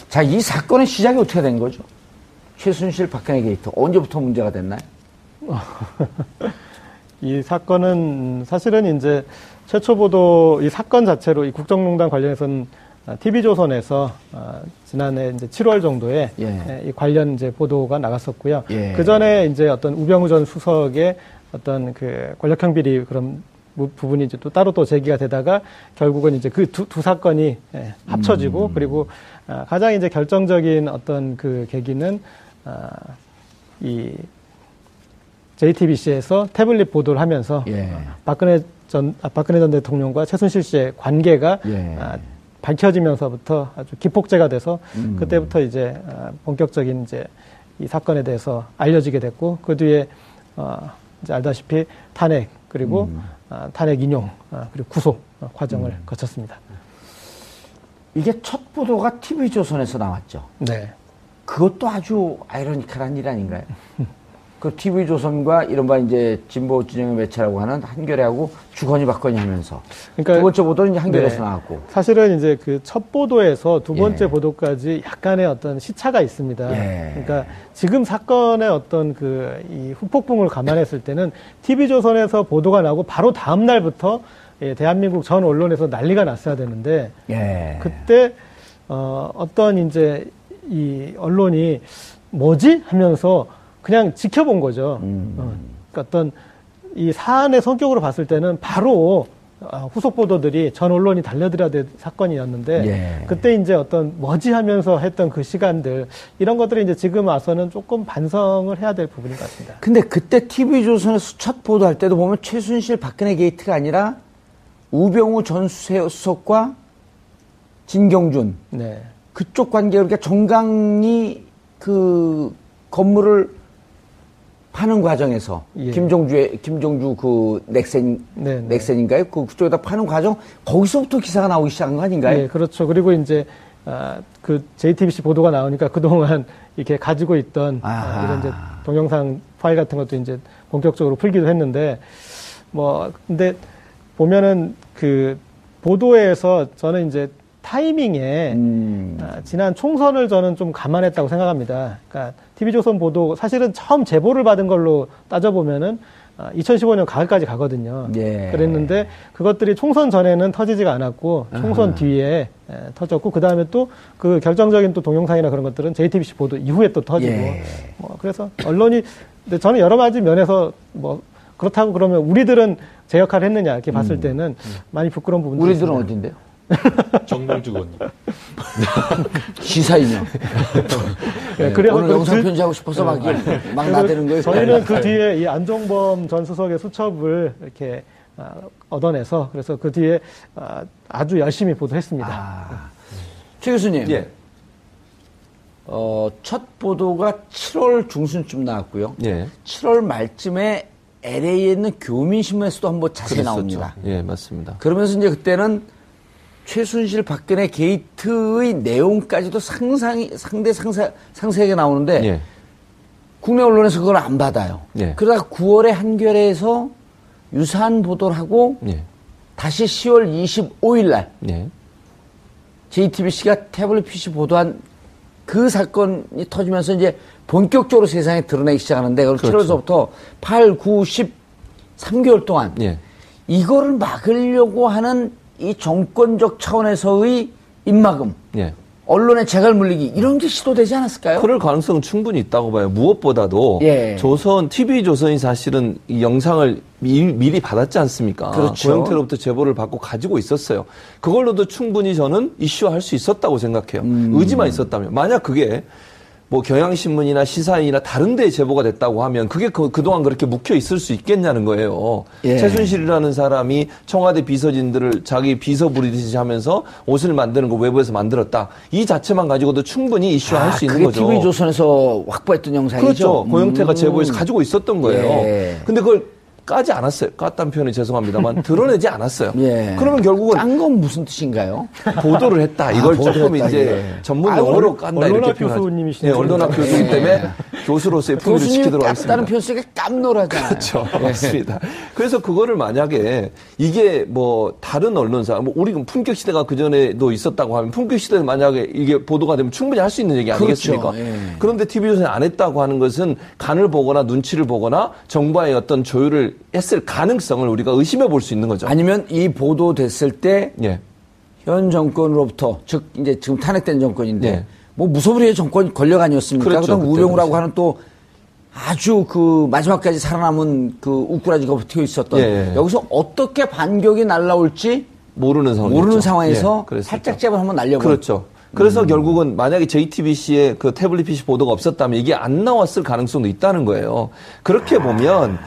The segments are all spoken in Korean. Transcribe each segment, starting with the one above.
자, 이 사건의 시작이 어떻게 된 거죠? 최순실 박근혜 게이트 언제부터 문제가 됐나요? 이 사건은 사실은 이제 최초 보도 이 사건 자체로 이 국정농단 관련해서는 TV조선에서 지난해 이제 7월 정도에 이 관련 이제 보도가 나갔었고요. 그 전에 이제 어떤 우병우 전 수석의 어떤 그 권력형 비리 그런 부분이 이제 또 따로 또 제기가 되다가 결국은 이제 그 두 사건이 합쳐지고 그리고 가장 이제 결정적인 어떤 그 계기는 이 JTBC에서 태블릿 보도를 하면서 박근혜 전 대통령과 최순실 씨의 관계가 밝혀지면서부터 아주 기폭제가 돼서 그때부터 이제 본격적인 이제 이 사건에 대해서 알려지게 됐고 그 뒤에 이제 알다시피 탄핵 그리고 탄핵 인용 그리고 구속 과정을 거쳤습니다. 이게 첫 보도가 TV조선에서 나왔죠. 네. 그것도 아주 아이러니컬한 일 아닌가요? 그 TV조선과 이른바 이제 진보 진영의 매체라고 하는 한겨레하고 주거니 받거니 하면서 그러니까 두 번째 보도는 이제 한겨레에서 나왔고 사실은 이제 그 첫 보도에서 두 번째 보도까지 약간의 어떤 시차가 있습니다. 그러니까 지금 사건의 어떤 그 이 후폭풍을 감안했을 때는 TV조선에서 보도가 나고 바로 다음 날부터 대한민국 전 언론에서 난리가 났어야 되는데 그때 어떤 이제 이 언론이 뭐지 하면서 그냥 지켜본 거죠. 그러니까 어떤 이 사안의 성격으로 봤을 때는 바로 후속 보도들이 전 언론이 달려들어야 될 사건이었는데 그때 이제 어떤 뭐지 하면서 했던 그 시간들 이런 것들이 이제 지금 와서는 조금 반성을 해야 될 부분인 것 같습니다. 근데 그때 TV조선에서 첫 보도할 때도 보면 최순실 박근혜 게이트가 아니라 우병우 전 수석과 진경준 그쪽 관계가 그러니까 정강이 그 건물을 파는 과정에서 김종주 그 넥센인가요? 그쪽에다 파는 과정 거기서부터 기사가 나오기 시작한 거 아닌가요? 네, 그렇죠. 그리고 이제 그 JTBC 보도가 나오니까 그동안 이렇게 가지고 있던 이런 이제 동영상 파일 같은 것도 이제 본격적으로 풀기도 했는데 근데 보면은 그 보도에서 저는 이제 타이밍에 지난 총선을 저는 좀 감안했다고 생각합니다. 그러니까 TV조선 보도 사실은 처음 제보를 받은 걸로 따져보면은 2015년 가을까지 가거든요. 그랬는데 그것들이 총선 전에는 터지지가 않았고 총선 뒤에 터졌고 그 다음에 또 그 결정적인 또 동영상이나 그런 것들은 JTBC 보도 이후에 또 터지고 그래서 언론이 근데 저는 여러 가지 면에서 그렇다고 그러면 우리들은 제 역할을 했느냐 이렇게 봤을 때는 많이 부끄러운 부분도 우리들은 있습니다. 어딘데요? 정봉주 의원님. 시사인형. 그래서 오늘 영상 편지하고 싶어서 막 나대는 거예요. 저희는 그 뒤에 이 안종범 전 수석의 수첩을 이렇게 얻어내서 그래서 그 뒤에 아주 열심히 보도했습니다. 최 교수님. 첫 보도가 7월 중순쯤 나왔고요. 7월 말쯤에 LA에 있는 교민신문에서도 한번 자세히 나옵니다. 맞습니다. 그러면서 이제 그때는 최순실 박근혜 게이트의 내용까지도 상당히 상세하게 나오는데 국내 언론에서 그걸 안 받아요. 그러다가 9월에 한겨레에서 유사한 보도를 하고 다시 10월 25일 날 JTBC가 태블릿 PC 보도한 그 사건이 터지면서 이제 본격적으로 세상에 드러내기 시작하는데 그걸 7월서부터 8, 9, 10 3개월 동안 이거를 막으려고 하는 이 정권적 차원에서의 입막음, 언론의 재갈 물리기 이런 게 시도되지 않았을까요? 그럴 가능성은 충분히 있다고 봐요. 무엇보다도 TV조선이 사실은 이 영상을 미리 받았지 않습니까? 그렇죠. 고영태로부터 제보를 받고 가지고 있었어요. 그걸로도 충분히 저는 이슈화할 수 있었다고 생각해요. 의지만 있었다면. 만약 그게 뭐 경향신문이나 시사인이나 다른 데에 제보가 됐다고 하면 그게 그동안 그렇게 묵혀 있을 수 있겠냐는 거예요. 최순실이라는 사람이 청와대 비서진들을 자기 비서 부리듯이 하면서 옷을 만드는 거 외부에서 만들었다. 이 자체만 가지고도 충분히 이슈화할 수 있는 거죠. 그게 TV조선에서 확보했던 영상이죠? 그렇죠. 고영태가 제보해서 가지고 있었던 거예요. 근데 그걸 까지 않았어요. 깠다는 표현이 죄송합니다만 드러내지 않았어요. 그러면 결국은 깐 건 무슨 뜻인가요? 보도를 했다. 이걸 조금 이제 전문 용어로 깐다 이렇게 표현하죠. 언론학 교수이기 때문에 교수로서의 품위를 지키도록 하겠습니다. 다른 표현 쓰기가 깜놀하잖아요. 그렇죠. 맞습니다. 그래서 그거를 만약에 이게 뭐 다른 언론사, 뭐 우리 품격 시대가 그 전에도 있었다고 하면 품격 시대에 만약에 이게 보도가 되면 충분히 할 수 있는 얘기 아니겠습니까? 그렇죠. 예. 그런데 TV조선이 안 했다고 하는 것은 간을 보거나 눈치를 보거나 정부와의 어떤 조율을 했을 가능성을 우리가 의심해 볼 수 있는 거죠. 아니면 이 보도됐을 때 현 정권으로부터 즉 이제 지금 탄핵된 정권인데 뭐 무소불위의 정권 권력 아니었습니까? 그렇죠. 그다음 우병우라고 하는 또 아주 그 마지막까지 살아남은 그 우꾸라지가 버티고 있었던 여기서 어떻게 반격이 날라올지 모르는 상황에서 살짝 잽을 한번 날려보는. 그렇죠. 그래서 결국은 만약에 JTBC의 그 태블릿 PC 보도가 없었다면 이게 안 나왔을 가능성도 있다는 거예요. 그렇게 보면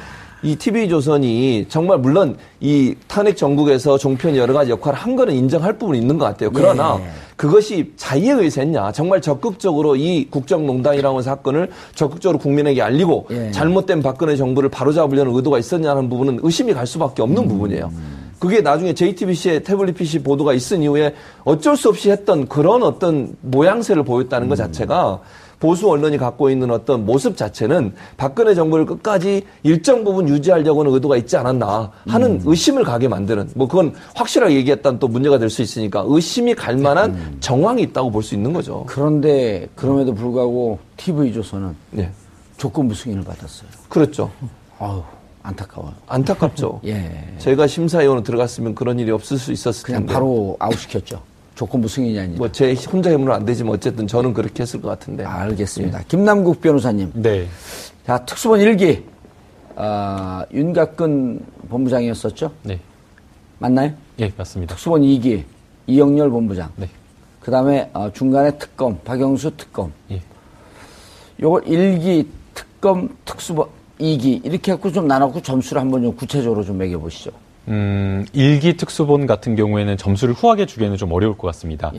이 TV조선이 정말 물론 이 탄핵 정국에서 종편이 여러 가지 역할을 한 거는 인정할 부분이 있는 것 같아요. 그러나 그것이 자의에 의해서 했냐. 정말 적극적으로 이 국정농단이라는 사건을 적극적으로 국민에게 알리고 잘못된 박근혜 정부를 바로잡으려는 의도가 있었냐는 부분은 의심이 갈 수밖에 없는 부분이에요. 그게 나중에 JTBC의 태블릿 PC 보도가 있은 이후에 어쩔 수 없이 했던 그런 어떤 모양새를 보였다는 것 자체가 보수 언론이 갖고 있는 어떤 모습 자체는 박근혜 정부를 끝까지 일정 부분 유지하려고는 의도가 있지 않았나 하는 의심을 가게 만드는, 뭐 그건 확실하게 얘기했다는 또 문제가 될 수 있으니까 의심이 갈 만한 정황이 있다고 볼 수 있는 거죠. 그런데 그럼에도 불구하고 TV조선은 조건부 승인을 받았어요. 그렇죠. 아우, 안타까워요. 안타깝죠. 제가 심사위원으로 들어갔으면 그런 일이 없을 수 있었을 텐데. 그냥 바로 아웃시켰죠. 조건부 승인이 아니라. 뭐 제 혼자 힘으로는 안 되지만 어쨌든 저는 그렇게 했을 것 같은데. 알겠습니다. 김남국 변호사님. 네. 자, 특수본 1기. 윤갑근 본부장이었었죠? 네. 맞나요? 예, 맞습니다. 특수본 2기. 이영렬 본부장. 네. 그 다음에 중간에 특검. 박영수 특검. 예. 요걸 1기 특검 특수본 2기. 이렇게 해갖고 좀 나눠갖고 점수를 한번 좀 구체적으로 좀 매겨보시죠. 1기 특수본 같은 경우에는 점수를 후하게 주기에는 좀 어려울 것 같습니다.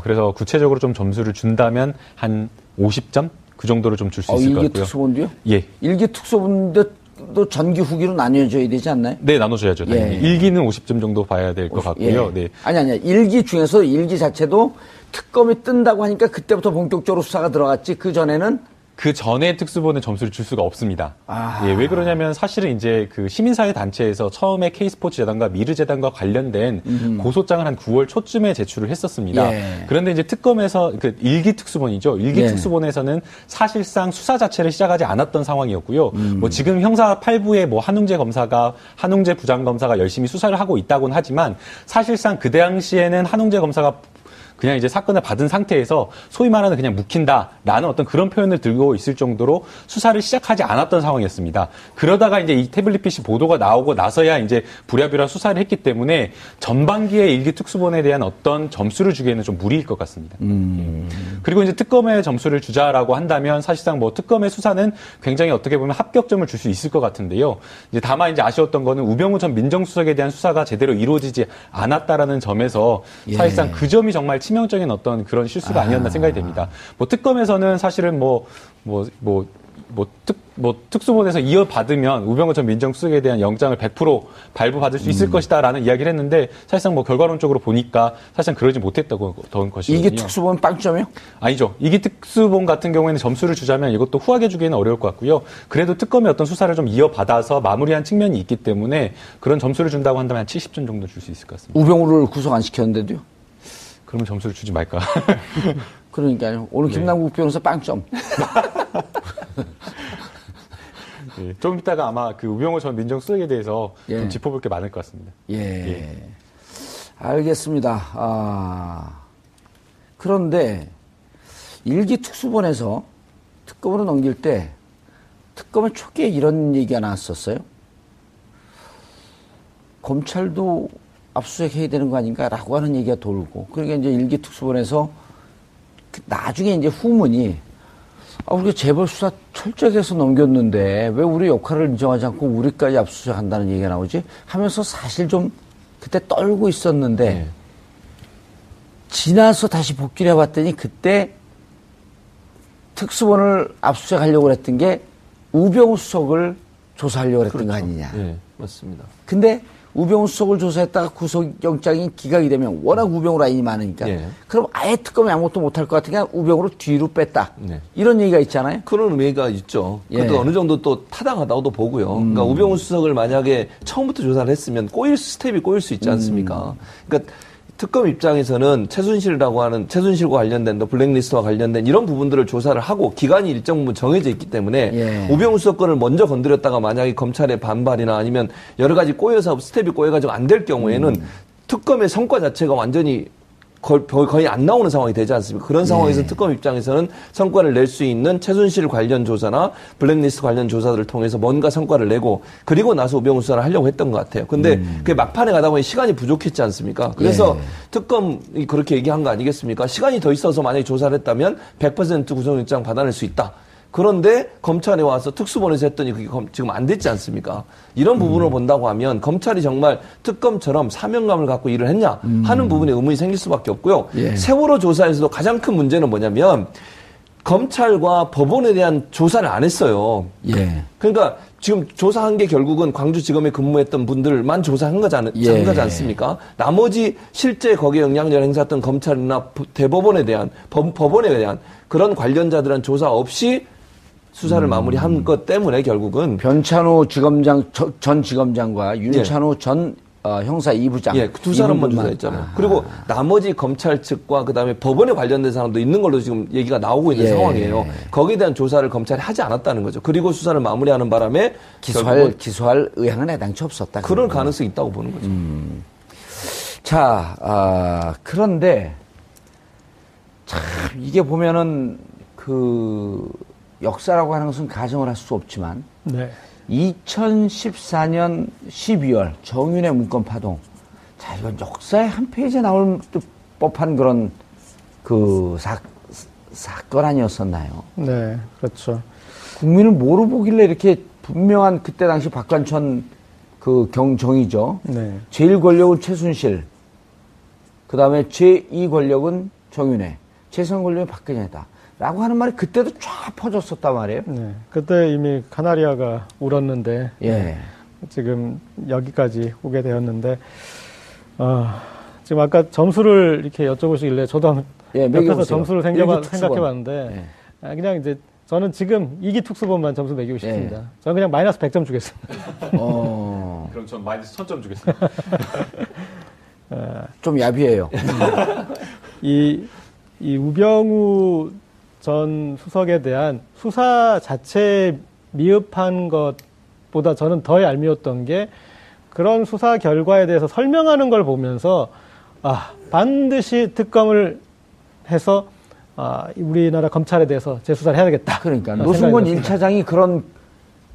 그래서 구체적으로 좀 점수를 준다면 한 50점? 그 정도로 좀 줄 수 있을 것 같고요. 1기 특수본도요? 예. 1기 특수본도 전기 후기로 나뉘어져야 되지 않나요? 네, 나눠줘야죠. 당연히. 1기는 50점 정도 봐야 될 것 같고요. 네. 아니. 1기 중에서 1기 자체도 특검이 뜬다고 하니까 그때부터 본격적으로 수사가 들어갔지. 그 전에는 그 전에 특수본에 점수를 줄 수가 없습니다. 왜 그러냐면 사실은 이제 그 시민사회 단체에서 처음에 K스포츠 재단과 미르 재단과 관련된 고소장을 한 9월 초쯤에 제출을 했었습니다. 그런데 이제 특검에서 그 1기 특수본이죠. 1기 특수본에서는 사실상 수사 자체를 시작하지 않았던 상황이었고요. 뭐 지금 형사 8부에 뭐 한웅재 부장검사가 열심히 수사를 하고 있다고는 하지만 사실상 그 당시에는 한웅재 검사가 그냥 이제 사건을 받은 상태에서 소위 말하는 그냥 묵힌다라는 어떤 그런 표현을 들고 있을 정도로 수사를 시작하지 않았던 상황이었습니다. 그러다가 이제 이 태블릿 PC 보도가 나오고 나서야 이제 부랴부랴 수사를 했기 때문에 전반기에 1기 특수본에 대한 어떤 점수를 주기에는 좀 무리일 것 같습니다. 그리고 이제 특검에 점수를 주자라고 한다면 사실상 뭐 특검의 수사는 굉장히 어떻게 보면 합격점을 줄 수 있을 것 같은데요. 이제 다만 이제 아쉬웠던 거는 우병우 전 민정수석에 대한 수사가 제대로 이루어지지 않았다라는 점에서 사실상 그 점이 정말 치명적인 어떤 그런 실수가 아니었나 생각이 됩니다. 뭐 특검에서는 사실은 특수본에서 이어받으면 우병우 전 민정수석에 대한 영장을 100% 발부받을 수 있을 것이다라는 이야기를 했는데 사실상 뭐 결과론적으로 보니까 사실상 그러지 못했던 것이거든요. 이게 특수본 빵점이요? 아니죠. 이게 특수본 같은 경우에는 점수를 주자면 이것도 후하게 주기에는 어려울 것 같고요. 그래도 특검의 어떤 수사를 좀 이어받아서 마무리한 측면이 있기 때문에 그런 점수를 준다고 한다면 한 70점 정도 줄 수 있을 것 같습니다. 우병우를 구속 안 시켰는데도요? 그러면 점수를 주지 말까. 그러니까요. 오늘 김남국 변호사 빵점. 예, 좀 이따가 아마 그 우병우 전 민정수석에 대해서 좀 짚어볼 게 많을 것 같습니다. 알겠습니다. 그런데 1기 특수본에서 특검으로 넘길 때 특검의 초기에 이런 얘기가 나왔었어요. 검찰도 압수수색 해야 되는 거 아닌가라고 하는 얘기가 돌고, 그러니까 이제 1기 특수본에서 나중에 이제 후문이 우리가 재벌 수사 철저하게 해서 넘겼는데 왜 우리 역할을 인정하지 않고 우리까지 압수수색 한다는 얘기가 나오지? 하면서 사실 좀 그때 떨고 있었는데 지나서 다시 복귀를 해봤더니 그때 특수본을 압수수색 하려고 했던 게 우병우 수석을 조사하려고 했던 거 아니냐. 네, 맞습니다. 근데 우병우 수석을 조사했다가 구속영장이 기각이 되면 워낙 우병우 라인이 많으니까 예. 그럼 아예 특검이 아무것도 못할 것 같으니까 우병우를 뒤로 뺐다. 네. 이런 얘기가 있잖아요. 그런 의미가 있죠. 그것도 예. 어느 정도 또 타당하다고도 보고요. 그러니까 우병우 수석을 만약에 처음부터 조사를 했으면 스텝이 꼬일 수 있지 않습니까? 그러니까 특검 입장에서는 최순실과 관련된 블랙리스트와 관련된 이런 부분들을 조사를 하고 기간이 일정 부분 정해져 있기 때문에 예. 우병우 수석 건을 먼저 건드렸다가 만약에 검찰의 반발이나 아니면 여러 가지 스텝이 꼬여가지고 안 될 경우에는 특검의 성과 자체가 완전히 거의 안 나오는 상황이 되지 않습니까? 그런 상황에서 특검 입장에서는 성과를 낼 수 있는 최순실 관련 조사나 블랙리스트 관련 조사들을 통해서 뭔가 성과를 내고 그리고 나서 우병우 수사를 하려고 했던 것 같아요. 근데 그게 막판에 가다 보니 시간이 부족했지 않습니까? 그래서 특검이 그렇게 얘기한 거 아니겠습니까? 시간이 더 있어서 만약에 조사를 했다면 100% 구속영장 받아낼 수 있다. 그런데 검찰에 와서 특수본에서 했더니 그게 지금 안 됐지 않습니까? 이런 부분을 본다고 하면 검찰이 정말 특검처럼 사명감을 갖고 일을 했냐 하는 부분에 의문이 생길 수밖에 없고요. 예. 세월호 조사에서도 가장 큰 문제는 뭐냐면 검찰과 법원에 대한 조사를 안 했어요. 예. 그러니까 지금 조사한 게 결국은 광주지검에 근무했던 분들만 조사한 거지 않습니까? 나머지 실제 거기에 영향력을 행사했던 검찰이나 대법원에 대한 법원에 대한 그런 관련자들은 조사 없이 수사를 마무리한 것 때문에 결국은 변찬호 전 지검장과 윤찬호 전 형사 2부장. 예, 두 사람만 조사했잖아요. 그리고 나머지 검찰 측과 그다음에 법원에 관련된 사람도 있는 걸로 지금 얘기가 나오고 있는 상황이에요. 거기에 대한 조사를 검찰이 하지 않았다는 거죠. 그리고 수사를 마무리하는 바람에 기소할 의향은 애당초 없었다. 그럴 가능성이 있다고 보는 거죠. 자, 그런데 참 이게 보면은 그 역사라고 하는 것은 가정을 할 수 없지만 네. 2014년 12월 정윤회 문건 파동. 자, 이건 역사의 한 페이지에 나올 법한 그런 그 사건 아니었었나요? 네, 그렇죠. 국민을 뭐로 보길래 이렇게 분명한 그때 당시 박관천 그 경정이죠. 네. 제1 권력은 최순실. 그 다음에 제2 권력은 정윤회. 제3 권력은 박근혜다. 라고 하는 말이 그때도 쫙 퍼졌었단 말이에요. 네. 그때 이미 카나리아가 울었는데. 예. 지금 여기까지 오게 되었는데, 지금 아까 점수를 이렇게 여쭤보시길래 저도 한번 옆에서 점수를 생각해봤는데, 그냥 이제 저는 지금 2기 특수본만 점수 매기고 싶습니다. 예. 저는 그냥 마이너스 100점 주겠습니다. 그럼 전 마이너스 1000점 주겠습니다. 좀 야비해요. 이 우병우 전 수석에 대한 수사 자체에 미흡한 것보다 저는 더 얄미웠던 게 그런 수사 결과에 대해서 설명하는 걸 보면서 반드시 특검을 해서 우리나라 검찰에 대해서 재수사를 해야 되겠다. 그러니까 노승건 1차장이 그런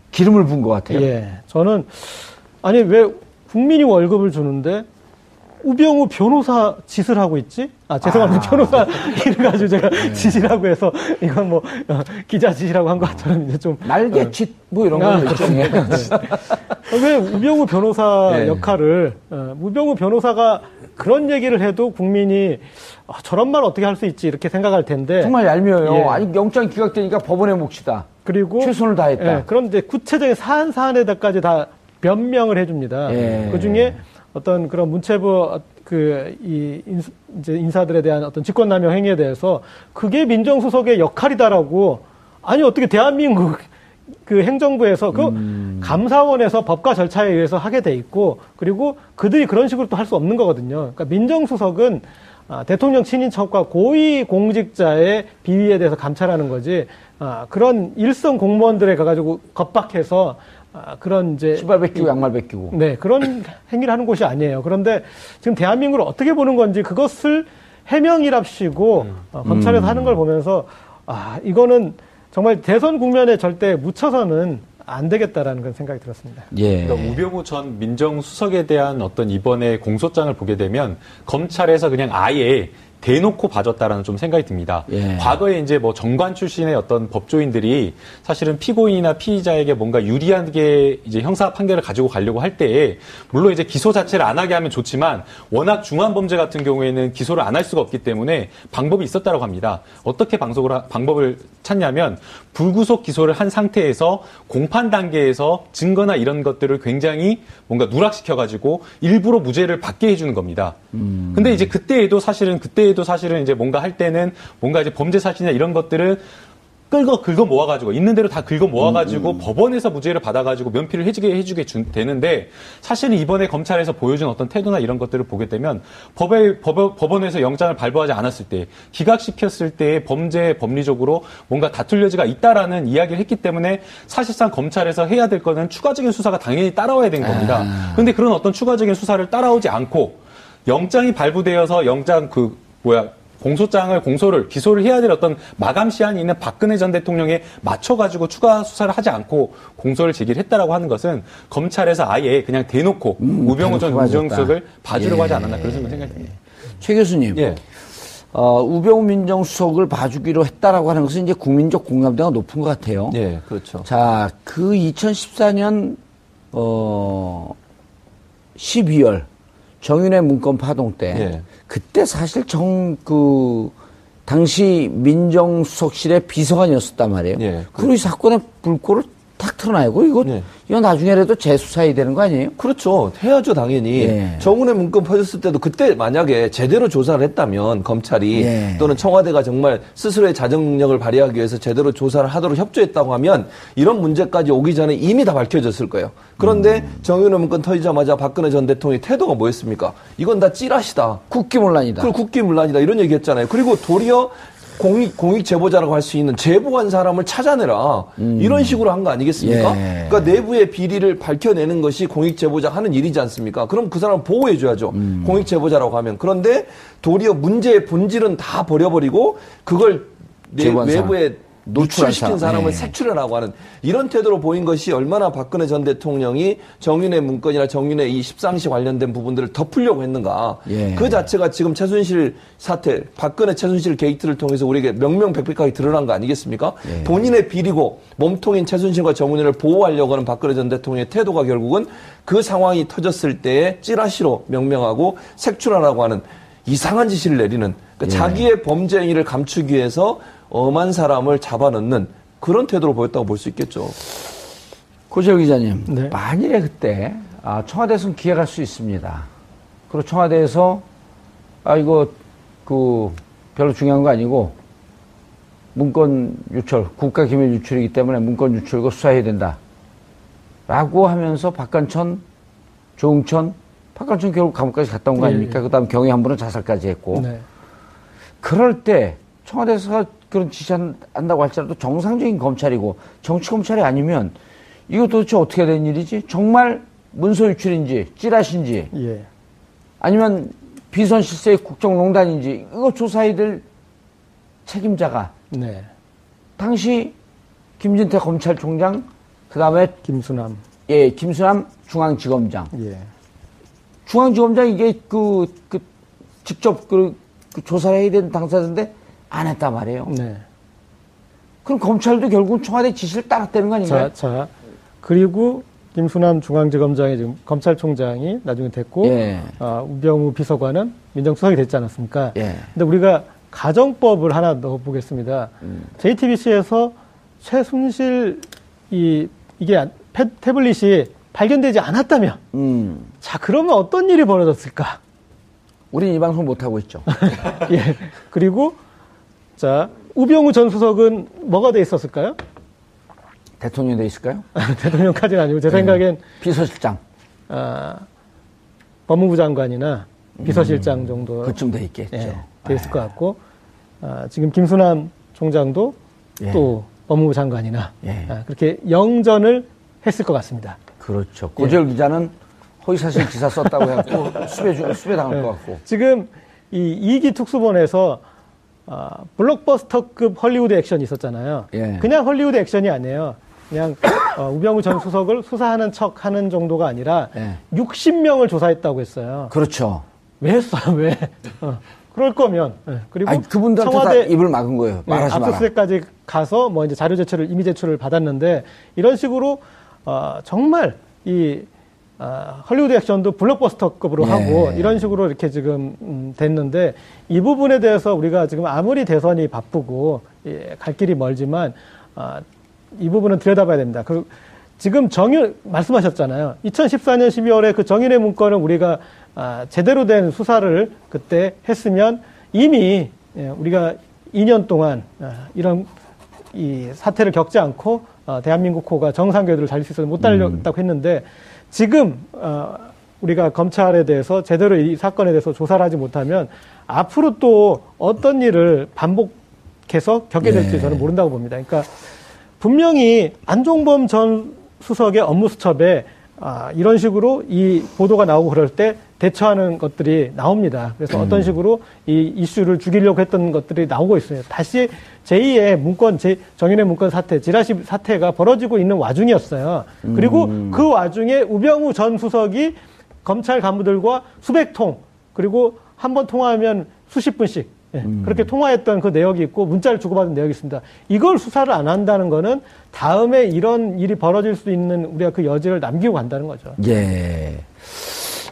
기름을 부은 것 같아요. 예, 저는 아니 왜 국민이 월급을 주는데 우병우 변호사 짓을 하고 있지? 죄송합니다. 변호사 일을 가지고 제가 짓이라고 해서 이건 뭐 기자 짓이라고 한 것처럼 이제 좀 날개짓 뭐 이런 거 있죠. 왜 우병우 변호사 역할을 우병우 변호사가 그런 얘기를 해도 국민이 저런 말 어떻게 할 수 있지 이렇게 생각할 텐데 정말 얄미워요. 아니 영장 기각되니까 법원의 몫이다. 그리고 최선을 다했다. 그런데 구체적인 사안에다까지 다 변명을 해줍니다. 그 중에 어떤 그런 문체부 이제 인사들에 대한 어떤 직권남용 행위에 대해서 그게 민정수석의 역할이다라고 아니 어떻게 대한민국 그 행정부에서 감사원에서 법과 절차에 의해서 하게 돼 있고 그리고 그들이 그런 식으로 또 할 수 없는 거거든요. 그러니까 민정수석은 대통령 친인척과 고위 공직자의 비위에 대해서 감찰하는 거지 그런 일선 공무원들에 가가지고 겁박해서 그런 이제 신발 벗기고 양말 벗기고 네 그런 행위를 하는 곳이 아니에요. 그런데 지금 대한민국을 어떻게 보는 건지 그것을 해명이랍시고 검찰에서 하는 걸 보면서 이거는 정말 대선 국면에 절대 묻혀서는 안 되겠다라는 그런 생각이 들었습니다. 그러니까 우병우 전 민정수석에 대한 어떤 이번에 공소장을 보게 되면 검찰에서 그냥 아예 대놓고 봐줬다라는 좀 생각이 듭니다. 과거에 이제 뭐 정관 출신의 어떤 법조인들이 사실은 피고인이나 피의자에게 뭔가 유리하게 이제 형사 판결을 가지고 가려고 할 때에 물론 이제 기소 자체를 안 하게 하면 좋지만 워낙 중한 범죄 같은 경우에는 기소를 안 할 수가 없기 때문에 방법이 있었다라고 합니다. 어떻게 방법을 찾냐면 불구속 기소를 한 상태에서 공판 단계에서 증거나 이런 것들을 굉장히 뭔가 누락시켜가지고 일부러 무죄를 받게 해주는 겁니다. 근데 이제 그때에도 사실은 이제 뭔가 할 때는 뭔가 이제 범죄 사실이나 이런 것들은 긁어 모아가지고 있는 대로 다 긁어 모아가지고 법원에서 무죄를 받아가지고 면피를 해주게 되는데 사실은 이번에 검찰에서 보여준 어떤 태도나 이런 것들을 보게 되면 법원에서 영장을 발부하지 않았을 때 기각시켰을 때 법리적으로 뭔가 다툴 여지가 있다라는 이야기를 했기 때문에 사실상 검찰에서 해야 될 거는 추가적인 수사가 당연히 따라와야 된 겁니다. 그런데 그런 어떤 추가적인 수사를 따라오지 않고 영장이 발부되어서 기소를 해야 될 어떤 마감 시한이 있는 박근혜 전 대통령에 맞춰가지고 추가 수사를 하지 않고 공소를 제기를 했다라고 하는 것은 검찰에서 아예 그냥 대놓고 우병우 전 민정수석을 봐주려고 하지 않았나 그런 생각이 듭니다. 최 교수님, 우병우 민정수석을 봐주기로 했다라고 하는 것은 이제 국민적 공감대가 높은 것 같아요. 예, 그렇죠. 자, 그 2014년 12월 정윤회 문건 파동 때 그때 사실 당시 민정수석실의 비서관이었었단 말이에요. 그리고 이 사건의 불꽃을 탁 틀어내고 이거 나중에라도 재수사해야 되는 거 아니에요? 그렇죠. 해야죠, 당연히. 정은혜 문건 퍼졌을 때도 그때 만약에 제대로 조사를 했다면 검찰이 또는 청와대가 정말 스스로의 자정 능력을 발휘하기 위해서 제대로 조사를 하도록 협조했다고 하면 이런 문제까지 오기 전에 이미 다 밝혀졌을 거예요. 그런데 정윤회 문건 터지자마자 박근혜 전 대통령의 태도가 뭐였습니까? 이건 다 찌라시다. 국기문란이다. 국기문란이다. 이런 얘기 했잖아요. 그리고 도리어 공익 제보자라고 할 수 있는 제보한 사람을 찾아내라. 이런 식으로 한 거 아니겠습니까? 그러니까 내부의 비리를 밝혀내는 것이 공익 제보자 하는 일이지 않습니까? 그럼 그 사람을 보호해줘야죠. 공익 제보자라고 하면. 그런데 도리어 문제의 본질은 다 버려버리고 그걸 외부에 노출시킨 사람을 색출하라고 하는 이런 태도로 보인 것이 얼마나 박근혜 전 대통령이 정윤회 문건이나 정윤회 이 십상시 관련된 부분들을 덮으려고 했는가. 그 자체가 지금 최순실 사태, 박근혜 최순실 게이트를 통해서 우리에게 명명백백하게 드러난 거 아니겠습니까? 본인의 비리고 몸통인 최순실과 정윤회를 보호하려고 하는 박근혜 전 대통령의 태도가 결국은 그 상황이 터졌을 때의 찌라시로 명명하고 색출하라고 하는 이상한 지시를 내리는 그러니까 자기의 범죄 행위를 감추기 위해서 엄한 사람을 잡아넣는 그런 태도로 보였다고 볼 수 있겠죠. 고재열 기자님, 만일에 그때 청와대에서는 기획할 수 있습니다. 그리고 청와대에서 이거 별로 중요한 거 아니고 문건 유출, 국가기밀 유출이기 때문에 문건 유출 이거 수사해야 된다. 라고 하면서 박관천, 조응천, 박관천 결국 감옥까지 갔다 온 거 아닙니까? 그다음 경위 한 번은 자살까지 했고. 그럴 때 청와대에서 그런 지시한다고 할지라도 정상적인 검찰이고 정치 검찰이 아니면 이거 도대체 어떻게 된 일이지? 정말 문서 유출인지 찌라시인지 아니면 비선실세의 국정농단인지 이거 조사해야 될 책임자가 당시 김진태 검찰총장 그다음에 김수남 김수남 중앙지검장 중앙지검장 이게 직접 조사를 해야 되는 당사자인데 안 했단 말이에요. 그럼 검찰도 결국 청와대 지시를 따랐다는 거 아닌가요? 자, 그리고 김수남 중앙지검장이 지금 검찰총장이 나중에 됐고, 우병우 비서관은 민정수석이 됐지 않았습니까? 근데 우리가 가정법을 하나 넣어보겠습니다. JTBC에서 최순실 이게 태블릿이 발견되지 않았다면, 자, 그러면 어떤 일이 벌어졌을까? 우린 이 방송 못하고 있죠. 그리고, 자, 우병우 전 수석은 뭐가 돼 있었을까요? 대통령 돼 있을까요? 대통령까지는 아니고, 제 생각엔. 비서실장. 법무부 장관이나 비서실장 정도. 그쯤 돼 있겠죠. 돼 있을 것 같고, 지금 김수남 총장도 또 법무부 장관이나, 그렇게 영전을 했을 것 같습니다. 그렇죠. 고재열 기자는 허위사실 기사 썼다고 해갖고 수배 당할 것 같고. 지금 이 2기 특수본에서 블록버스터급 헐리우드 액션이 있었잖아요. 그냥 헐리우드 액션이 아니에요. 그냥 우병우 전 수석을 수사하는 척 하는 정도가 아니라 60명을 조사했다고 했어요. 그렇죠. 왜 했어요? 왜? 그럴 거면. 그리고 그분들한테 청와대 다 입을 막은 거예요. 말하지 마라. 압수수색까지 가서 뭐 이제 자료 제출을 이미 제출을 받았는데 이런 식으로 정말 헐리우드 액션도 블록버스터급으로 하고 이런 식으로 이렇게 지금 됐는데 이 부분에 대해서 우리가 지금 아무리 대선이 바쁘고 갈 길이 멀지만 이 부분은 들여다봐야 됩니다. 지금 말씀하셨잖아요. 2014년 12월에 그 정윤회 문건은 우리가 제대로 된 수사를 그때 했으면 이미 우리가 2년 동안 이런 이 사태를 겪지 않고 대한민국 호가 정상궤도를 달릴 수 있어서 못 달렸다고 했는데 지금 우리가 검찰에 대해서 제대로 이 사건에 대해서 조사를 하지 못하면 앞으로 또 어떤 일을 반복해서 겪게 될지 저는 모른다고 봅니다. 그러니까 분명히 안종범 전 수석의 업무 수첩에 이런 식으로 이 보도가 나오고 그럴 때 대처하는 것들이 나옵니다. 그래서 어떤 식으로 이 이슈를 죽이려고 했던 것들이 나오고 있어요. 다시 제2의 문건, 정윤회 문건 사태, 지라시 사태가 벌어지고 있는 와중이었어요. 그리고 그 와중에 우병우 전 수석이 검찰 간부들과 수백 통, 그리고 한 번 통화하면 수십 분씩 그렇게 통화했던 그 내역이 있고 문자를 주고받은 내역이 있습니다. 이걸 수사를 안 한다는 거는 다음에 이런 일이 벌어질 수 있는 우리가 그 여지를 남기고 간다는 거죠. 예.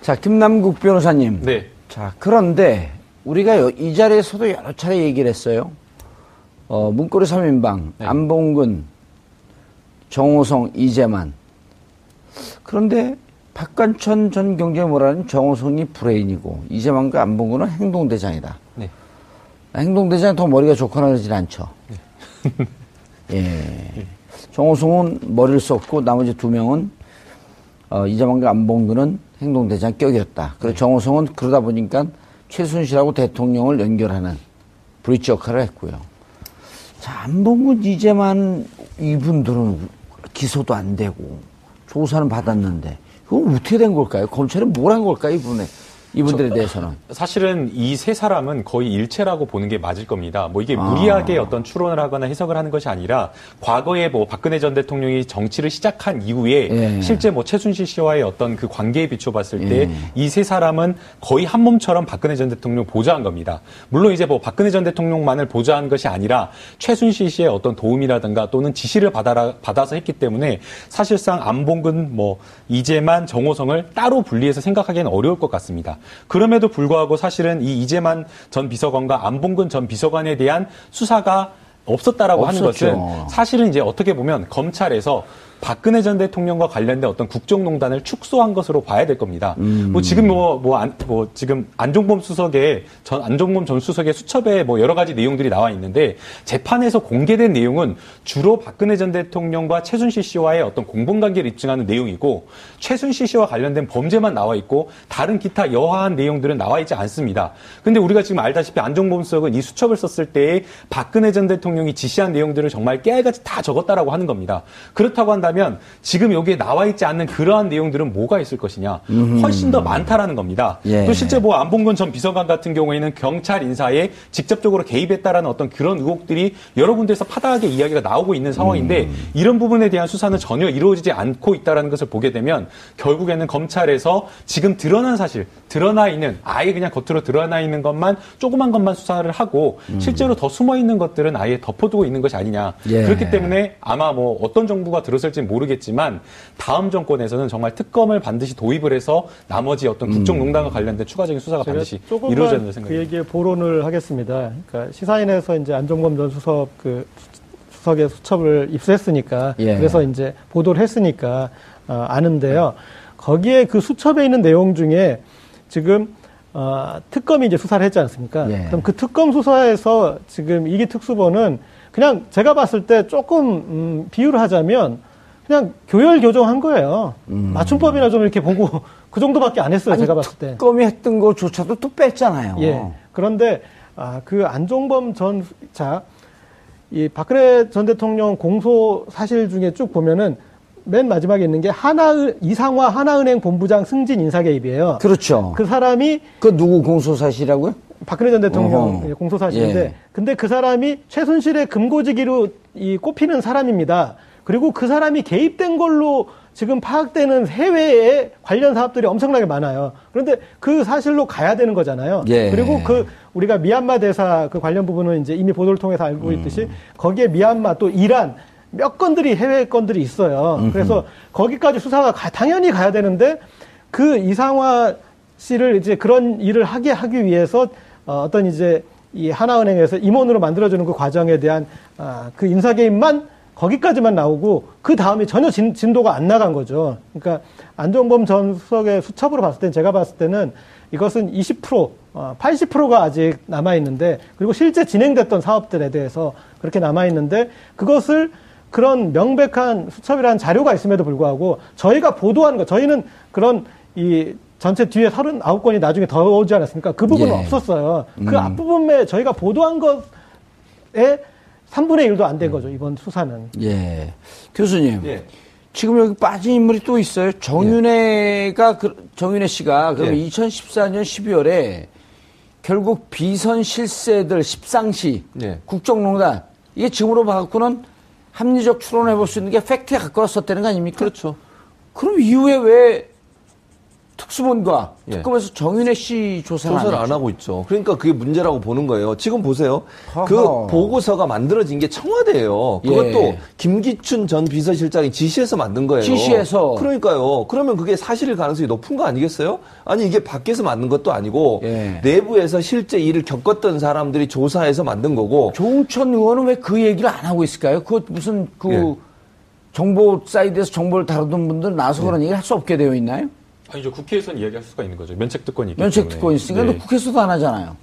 자, 김남국 변호사님. 네. 자, 그런데 우리가 이 자리에서도 여러 차례 얘기를 했어요. 문고리 3인방, 네. 안봉근, 정호성, 이재만. 그런데 박관천 전 경제모라는 정호성이 브레인이고 이재만과 안봉근은 행동대장이다. 네. 행동대장이 더 머리가 좋거나 그러진 않죠. 네. 예. 정호성은 머리를 썼고 나머지 두 명은 이재만과 안봉근은 행동대장 격이었다. 그리고 네. 정호성은 그러다 보니까 최순실하고 대통령을 연결하는 브릿지 역할을 했고요. 자, 안봉근, 이재만 이분들은 기소도 안 되고 조사는 받았는데 그건 어떻게 된 걸까요? 검찰은 뭘 한 걸까요, 이분들에 대해서는? 사실은 이 세 사람은 거의 일체라고 보는 게 맞을 겁니다. 뭐 이게 무리하게 어떤 추론을 하거나 해석을 하는 것이 아니라 과거에 뭐 박근혜 전 대통령이 정치를 시작한 이후에 실제 뭐 최순실 씨와의 어떤 그 관계에 비춰봤을 때 이 세 사람은 거의 한 몸처럼 박근혜 전 대통령을 보좌한 겁니다. 물론 이제 뭐 박근혜 전 대통령만을 보좌한 것이 아니라 최순실 씨의 어떤 도움이라든가 또는 지시를 받아서 했기 때문에 사실상 안봉근, 뭐 이재만, 정호성을 따로 분리해서 생각하기는 어려울 것 같습니다. 그럼에도 불구하고 사실은 이 이재만 전 비서관과 안봉근 전 비서관에 대한 수사가 없었다라고 하는 것은 사실은 이제 어떻게 보면 검찰에서 박근혜 전 대통령과 관련된 어떤 국정농단을 축소한 것으로 봐야 될 겁니다. 뭐 지금 지금 안종범 전 수석의 수첩에 뭐 여러 가지 내용들이 나와 있는데 재판에서 공개된 내용은 주로 박근혜 전 대통령과 최순실 씨와의 어떤 공범관계를 입증하는 내용이고 최순실 씨와 관련된 범죄만 나와 있고 다른 기타 여하한 내용들은 나와 있지 않습니다. 근데 우리가 지금 알다시피 안종범 수석은 이 수첩을 썼을 때에 박근혜 전 대통령이 지시한 내용들을 정말 깨알같이 다 적었다라고 하는 겁니다. 그렇다고 한다면 지금 여기에 나와 있지 않는 그러한 내용들은 뭐가 있을 것이냐. 훨씬 더 많다라는 겁니다. 예. 또 실제 뭐 안봉근 전 비서관 같은 경우에는 경찰 인사에 직접적으로 개입했다라는 어떤 그런 의혹들이 여러 군데에서 파다하게 이야기가 나오고 있는 상황인데 이런 부분에 대한 수사는 전혀 이루어지지 않고 있다라는 것을 보게 되면 결국에는 검찰에서 지금 드러나 있는 아예 그냥 겉으로 드러나 있는 것만 조그만 것만 수사를 하고 실제로 더 숨어 있는 것들은 아예 덮어두고 있는 것이 아니냐. 예. 그렇기 때문에 아마 뭐 어떤 정부가 들었을지 모르겠지만 다음 정권에서는 정말 특검을 반드시 도입을 해서 나머지 어떤 국정농단과 관련된 추가적인 수사가 반드시 이루어져야 된다고 생각합니다. 그 얘기에 보론을 하겠습니다. 그러니까 시사인에서 이제 안종범 전 수석의 수첩을 입수했으니까 그래서 이제 보도를 했으니까 아는데요. 거기에 그 수첩에 있는 내용 중에 지금 특검이 이제 수사를 했지 않습니까? 그럼 그 특검 수사에서 지금 이기 특수본은 그냥 제가 봤을 때 조금 비유를 하자면 그냥 교열 교정한 거예요. 맞춤법이나 좀 이렇게 보고 그 정도밖에 안 했어요. 제가 봤을 때. 특검이 했던 거조차도 또 뺐잖아요. 예. 그런데 그 안종범 이 박근혜 전 대통령 공소 사실 중에 쭉 보면은 맨 마지막에 있는 게 이상화 하나은행 본부장 승진 인사 개입이에요. 그렇죠. 그 사람이 누구 공소 사실이라고요? 박근혜 전 대통령 공소 사실인데, 근데 그 사람이 최순실의 금고지기로 꼽히는 사람입니다. 그리고 그 사람이 개입된 걸로 지금 파악되는 해외에 관련 사업들이 엄청나게 많아요. 그런데 그 사실로 가야 되는 거잖아요. 그리고 우리가 미얀마 대사 그 관련 부분은 이제 이미 보도를 통해서 알고 있듯이 거기에 미얀마 또 이란 몇 건들이 해외 건들이 있어요. 그래서 거기까지 수사가 당연히 가야 되는데 그 이상화 씨를 이제 그런 일을 하기 위해서 어떤 이제 이 하나은행에서 임원으로 만들어주는 그 과정에 대한 그 인사 개입만 거기까지만 나오고 그 다음에 전혀 진도가 안 나간 거죠. 그러니까 안종범 전 수석의 수첩으로 봤을 때 제가 봤을 때는 이것은 20%, 80%가 아직 남아있는데 그리고 실제 진행됐던 사업들에 대해서 그렇게 남아있는데 그것을 그런 명백한 수첩이라는 자료가 있음에도 불구하고 저희가 보도한 것, 저희는 그런 이 전체 뒤에 39건이 나중에 더 오지 않았습니까? 그 부분은 없었어요. 그 앞부분에 저희가 보도한 것에 3분의 1도 안 된 거죠, 이번 수사는. 예. 교수님. 예. 지금 여기 빠진 인물이 또 있어요. 정윤혜 씨가 그럼 2014년 12월에 결국 비선 실세들 십상시, 국정농단, 이게 지금으로 봐갖고는 합리적 추론해 볼 수 있는 게 팩트에 가까웠었다는 거 아닙니까? 그렇죠. 그럼 이후에 왜 특수본과 특검에서 정윤혜 씨 조사를 안 하고 있죠. 그러니까 그게 문제라고 보는 거예요. 지금 보세요. 그 보고서가 만들어진 게 청와대예요. 그것도 김기춘 전 비서실장이 지시해서 만든 거예요. 지시해서. 그러니까요. 그러면 그게 사실일 가능성이 높은 거 아니겠어요? 아니 이게 밖에서 만든 것도 아니고 내부에서 실제 일을 겪었던 사람들이 조사해서 만든 거고. 조응천 의원은 왜 그 얘기를 안 하고 있을까요? 그 무슨 정보 사이드에서 정보를 다루던 분들 나와서 그런 얘기를 할 수 없게 되어 있나요? 아니죠. 국회에서는 이야기할 수가 있는 거죠. 면책특권이 있기 면책특권이 있으니까 근데 국회에서도 안 하잖아요.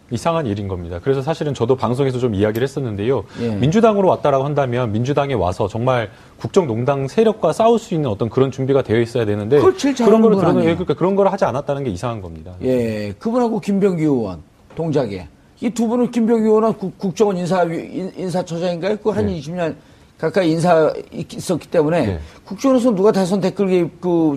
이상한 일인 겁니다. 그래서 사실은 저도 방송에서 좀 이야기를 했었는데요. 민주당으로 왔다라고 한다면 민주당에 와서 정말 국정농단 세력과 싸울 수 있는 어떤 그런 준비가 되어 있어야 되는데 그런 거를 그러니까 그런 걸 하지 않았다는 게 이상한 겁니다. 예, 그분하고 김병기 의원 동작에 이 두 분은 김병기 의원은 국정원 인사처장인가요? 그 한 20년 가까이 인사 있었기 때문에 국정원에서 누가 대선 댓글 개입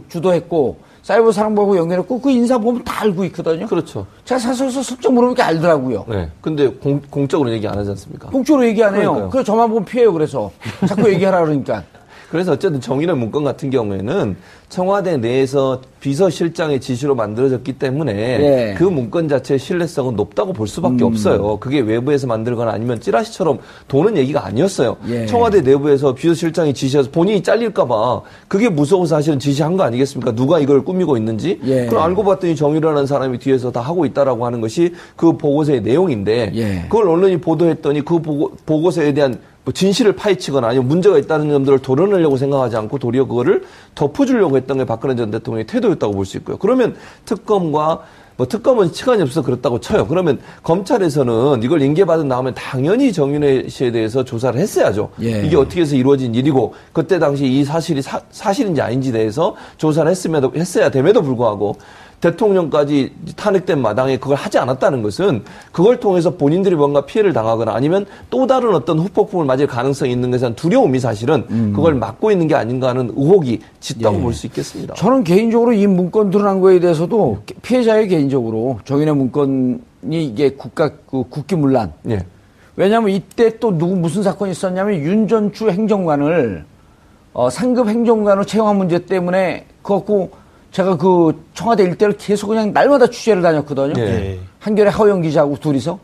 주도했고 사이버 사령부하고 연결했고 그 인사 보면 다 알고 있거든요. 그렇죠. 제가 사설에서 슬쩍 물어보니까 알더라고요. 네. 근데 공적으로 얘기 안 하지 않습니까? 공적으로 얘기 안 해요. 그래서 저만 보면 피해요. 그래서 자꾸 얘기하라 그러니까. 그래서 어쨌든 정윤회 문건 같은 경우에는 청와대 내에서 비서실장의 지시로 만들어졌기 때문에 그 문건 자체의 신뢰성은 높다고 볼 수밖에 없어요. 그게 외부에서 만들거나 아니면 찌라시처럼 도는 얘기가 아니었어요. 청와대 내부에서 비서실장이 지시해서 본인이 잘릴까 봐 그게 무서워서 사실은 지시한 거 아니겠습니까? 누가 이걸 꾸미고 있는지. 그럼 알고 봤더니 정윤회라는 사람이 뒤에서 다 하고 있다라고 하는 것이 그 보고서의 내용인데 그걸 언론이 보도했더니 그 보고서에 대한 진실을 파헤치거나 아니면 문제가 있다는 점들을 도려내려고 생각하지 않고 도리어 그거를 덮어주려고 했던 게 박근혜 전 대통령의 태도였다고 볼 수 있고요. 그러면 특검은 시간이 없어서 그렇다고 쳐요. 그러면 검찰에서는 이걸 인계받은 다음에 당연히 정윤회 씨에 대해서 조사를 했어야죠. 이게 어떻게 해서 이루어진 일이고 그때 당시 이 사실이 사실인지 아닌지 대해서 조사를 했어야 됨에도 불구하고 대통령까지 탄핵된 마당에 그걸 하지 않았다는 것은 그걸 통해서 본인들이 뭔가 피해를 당하거나 아니면 또 다른 어떤 후폭풍을 맞을 가능성이 있는 것에 대한 두려움이 사실은 그걸 막고 있는 게 아닌가 하는 의혹이 짙다고 볼 수 있겠습니다. 저는 개인적으로 이 문건 드러난 거에 대해서도 피해자의 개인적으로 정윤회 문건이 이게 국기문란. 왜냐하면 이때 또 무슨 사건이 있었냐면 윤전추 행정관을 상급 행정관으로 채용한 문제 때문에 그것고 제가 그 청와대 일대를 계속 그냥 날마다 취재를 다녔거든요. 한겨레 하호영 기자하고 둘이서.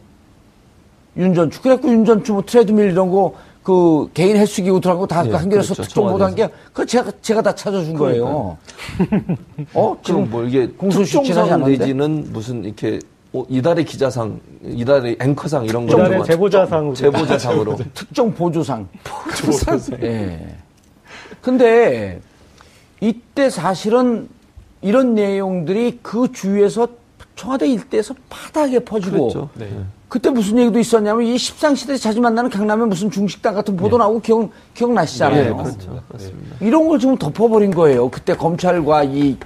윤전추. 그래갖고 윤전추 뭐 트레드밀 이런 거 그 개인 헬스기구 들어가고 다 한겨레에서 특종 보도한 게 그거 제가 다 찾아준 거예요. 지금 뭐 이게 특종상 내지는 무슨 이렇게 이달의 기자상, 이달의 앵커상 이런 거. 이달의 제보자상으로. 제보자상으로. 특정 보조상. 근데 이때 사실은 이런 내용들이 그 주위에서 청와대 일대에서 바닥에 퍼지고 그때 무슨 얘기도 있었냐면 이 십상시대 자주 만나는 강남에 무슨 중식당 같은 보도 나오고 기억나시잖아요. 그렇죠. 맞습니다. 이런 걸 지금 덮어버린 거예요. 그때 검찰과 이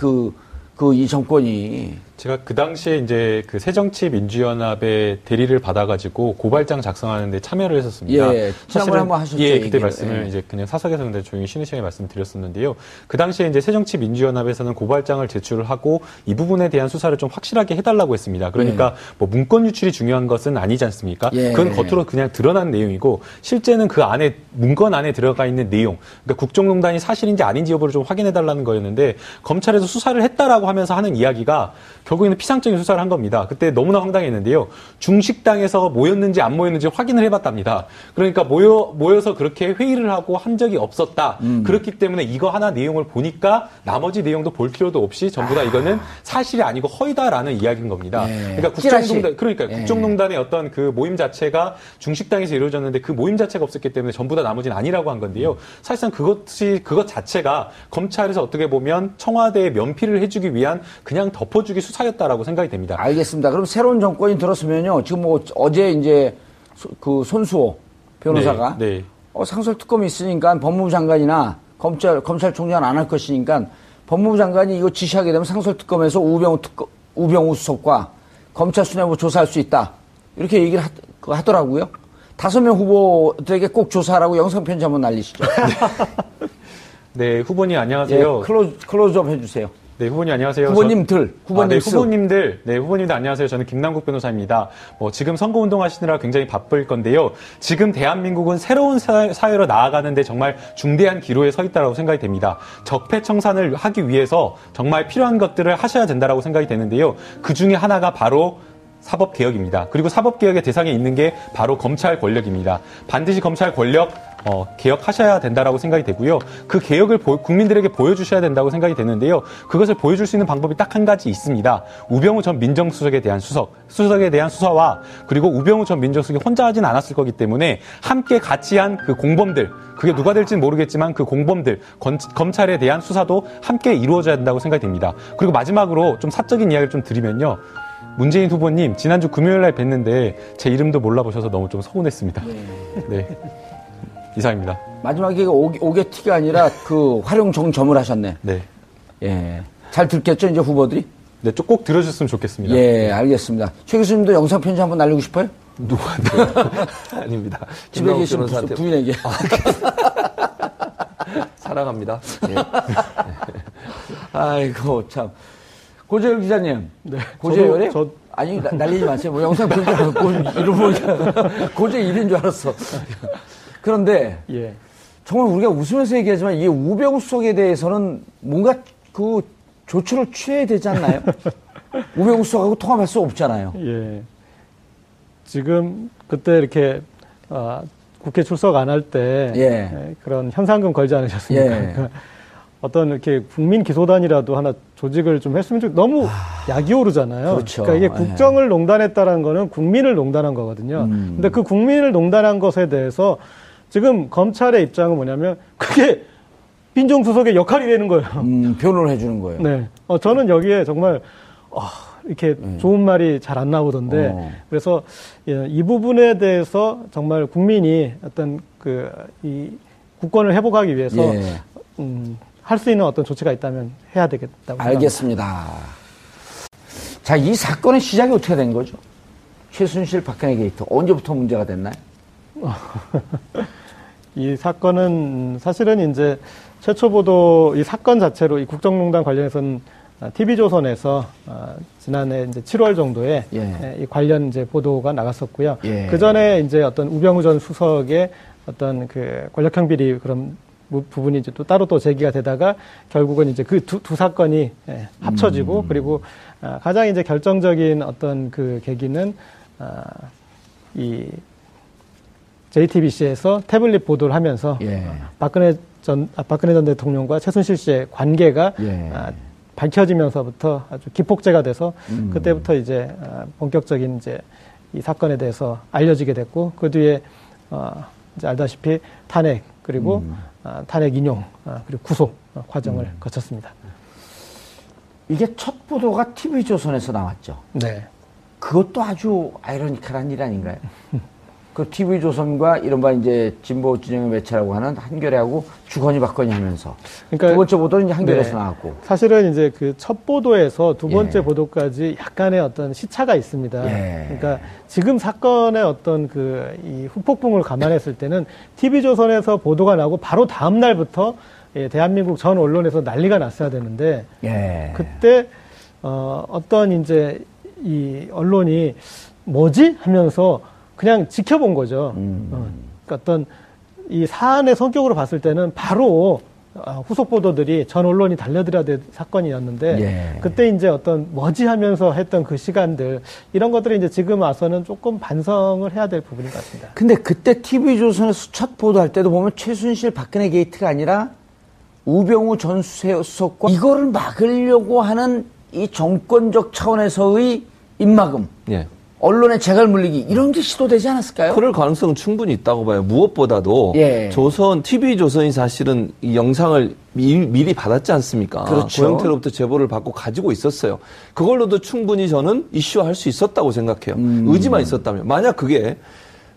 정권이. 제가 그 당시에 이제 그 새정치민주연합의 대리를 받아가지고 고발장 작성하는데 참여를 했었습니다. 지난번에 한번 하셨죠. 그때 말씀을 이제 그냥 사석에서 근데 조용히 쉬는 시간에 말씀드렸었는데요. 그 당시에 이제 새정치민주연합에서는 고발장을 제출을 하고 이 부분에 대한 수사를 좀 확실하게 해달라고 했습니다. 그러니까 뭐 문건 유출이 중요한 것은 아니지 않습니까? 그건 겉으로 그냥 드러난 내용이고 실제는 그 안에 문건 안에 들어가 있는 내용, 그러니까 국정농단이 사실인지 아닌지 여부를 좀 확인해달라는 거였는데 검찰에서 수사를 했다라고 하면서 하는 이야기가 결국에는 피상적인 수사를 한 겁니다. 그때 너무나 황당했는데요. 중식당에서 모였는지 안 모였는지 확인을 해봤답니다. 그러니까 모여서 그렇게 회의를 하고 한 적이 없었다. 그렇기 때문에 이거 하나 내용을 보니까 나머지 내용도 볼 필요도 없이 전부 다 이거는 사실이 아니고 허위다라는 이야기인 겁니다. 그러니까 국정농단의 어떤 그 모임 자체가 중식당에서 이루어졌는데 그 모임 자체가 없었기 때문에 전부 다 나머지는 아니라고 한 건데요. 사실상 그것 자체가 검찰에서 어떻게 보면 청와대에 면피를 해주기 위한 그냥 덮어주기 수사였다라고 생각이 됩니다. 알겠습니다. 그럼 새로운 정권이 들었으면요. 지금 뭐 어제 이제 그 손수호 변호사가 상설특검이 있으니까 법무부 장관이나 검찰총장은 안 할 것이니까 법무부 장관이 이거 지시하게 되면 상설특검에서 우병우 수석과 검찰 수뇌부 조사할 수 있다. 이렇게 얘기를 하더라고요. 5명 후보들에게 꼭 조사하라고 영상편지 한번 날리시죠. 네, 후보님 안녕하세요. 클로즈업 해주세요. 네, 후보님 안녕하세요. 후보님들. 후보님들 안녕하세요. 저는 김남국 변호사입니다. 지금 선거운동 하시느라 굉장히 바쁠 건데요. 지금 대한민국은 새로운 사회로 나아가는데 정말 중대한 기로에 서 있다고 생각이 됩니다. 적폐청산을 하기 위해서 정말 필요한 것들을 하셔야 된다고 생각이 되는데요. 그 중에 하나가 바로 사법개혁입니다. 그리고 사법개혁의 대상에 있는 게 바로 검찰 권력입니다. 반드시 검찰 권력 개혁하셔야 된다라고 생각이 되고요. 그 개혁을 국민들에게 보여주셔야 된다고 생각이 되는데요. 그것을 보여줄 수 있는 방법이 딱 한 가지 있습니다. 우병우 전 민정수석에 대한 수석에 대한 수사와 그리고 우병우 전 민정수석이 혼자 하진 않았을 거기 때문에 함께 같이 한 그 공범들, 그게 누가 될지는 모르겠지만 그 공범들, 검찰에 대한 수사도 함께 이루어져야 된다고 생각이 됩니다. 그리고 마지막으로 좀 사적인 이야기를 좀 드리면요. 문재인 후보님 지난주 금요일 날 뵀는데 제 이름도 몰라보셔서 너무 좀 서운했습니다. 네. 이상입니다. 마지막에 오게티가 아니라 그 활용 정점을 하셨네. 네. 예. 잘 듣겠죠, 이제 후보들이? 네, 좀 꼭 들어주셨으면 좋겠습니다. 예, 알겠습니다. 최 교수님도 영상 편지 한번 날리고 싶어요? 누구한테? 아닙니다. 집에 계신 부인에게. 사랑합니다. 예. 아이고, 참. 고재열 기자님. 네. 고재열이? 아니, 날리지 마세요. 뭐 영상 편지 이름 보니까 고재 일인 줄 알았어. 그런데 정말 우리가 웃으면서 얘기하지만 이 우병우 수석에 대해서는 뭔가 그 조치를 취해야 되지 않나요? 우병우 수석하고 통합할 수 없잖아요. 예. 지금 그때 이렇게 국회 출석 안 할 때 그런 현상금 걸지 않으셨습니까? 어떤 이렇게 국민 기소단이라도 하나 조직을 좀 했으면 너무 약이 오르잖아요. 그렇죠. 그러니까 이게 국정을 농단했다는 거는 국민을 농단한 거거든요. 근데 그 국민을 농단한 것에 대해서 지금 검찰의 입장은 뭐냐면 그게 민정수석의 역할이 되는 거예요. 변호를 해주는 거예요. 네. 저는 여기에 정말 이렇게 좋은 말이 잘 안 나오던데 그래서 이 부분에 대해서 정말 국민이 어떤 이 국권을 회복하기 위해서 할 수 있는 어떤 조치가 있다면 해야 되겠다고 알겠습니다. 생각합니다. 자, 이 사건의 시작이 어떻게 된 거죠? 최순실 박근혜 게이트 언제부터 문제가 됐나요? 이 사건은 사실은 이제 최초 보도 이 사건 자체로 이 국정농단 관련해서는 TV조선에서 지난해 이제 7월 정도에 이 관련 이제 보도가 나갔었고요. 그 전에 이제 어떤 우병우 전 수석의 어떤 그 권력형 비리 그런 부분이 이제 또 따로 또 제기가 되다가 결국은 이제 그 두 사건이 합쳐지고 그리고 가장 이제 결정적인 어떤 그 계기는 이 JTBC에서 태블릿 보도를 하면서 박근혜 전 대통령과 최순실 씨의 관계가 밝혀지면서부터 아주 기폭제가 돼서 그때부터 이제 본격적인 이제 이 사건에 대해서 알려지게 됐고 그 뒤에 이제 알다시피 탄핵 그리고 탄핵 인용 그리고 구속 과정을 거쳤습니다. 이게 첫 보도가 TV조선에서 나왔죠. 네. 그것도 아주 아이러니컬한 일 아닌가요? 그 TV조선과 이른바 이제 진보 진영의 매체라고 하는 한겨레하고 주거니 받거니 하면서 그러니까 두 번째 보도는 이제 한겨레에서 나왔고 사실은 이제 그 첫 보도에서 두 번째 보도까지 약간의 어떤 시차가 있습니다. 그러니까 지금 사건의 어떤 그 이 후폭풍을 감안했을 때는 TV조선에서 보도가 나고 바로 다음 날부터 대한민국 전 언론에서 난리가 났어야 되는데 그때 어떤 이제 이 언론이 뭐지 하면서 그냥 지켜본 거죠. 그러니까 어떤 이 사안의 성격으로 봤을 때는 바로 후속 보도들이 전 언론이 달려들어야 될 사건이었는데 예. 그때 이제 어떤 머지하면서 했던 그 시간들 이런 것들이 이제 지금 와서는 조금 반성을 해야 될 부분인 것 같습니다. 근데 그때 TV조선에서 첫 보도할 때도 보면 최순실 박근혜 게이트가 아니라 우병우 전 수석과 이거를 막으려고 하는 이 정권적 차원에서의 입막음. 예. 언론의 재갈 물리기 이런 게 시도되지 않았을까요? 그럴 가능성은 충분히 있다고 봐요. 무엇보다도 예. TV조선이 사실은 이 영상을 미리 받았지 않습니까? 그렇죠. 고영태로부터 제보를 받고 가지고 있었어요. 그걸로도 충분히 저는 이슈화할 수 있었다고 생각해요. 의지만 있었다면. 만약 그게